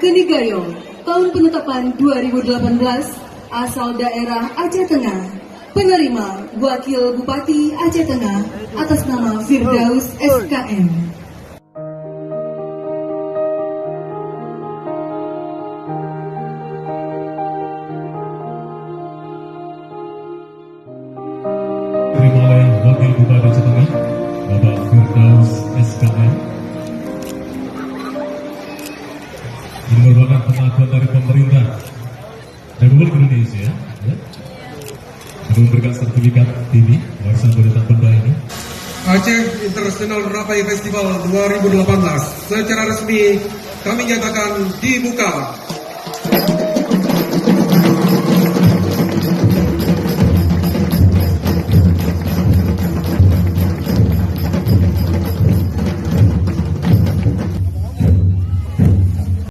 Kenigayong tahun penetapan 2018 asal daerah Aceh Tengah. Penerima Wakil Bupati Aceh Tengah atas nama Firdaus SKM. Terima oleh Wakil Bupati Aceh Tengah, Bapak Firdaus SKM. Ini merupakan pengakuan dari pemerintah Republik Indonesia, ya, untuk memberikan sertifikat ini warisan budaya benda ini. Aceh International Rapai Festival 2018 secara resmi kami nyatakan dibuka.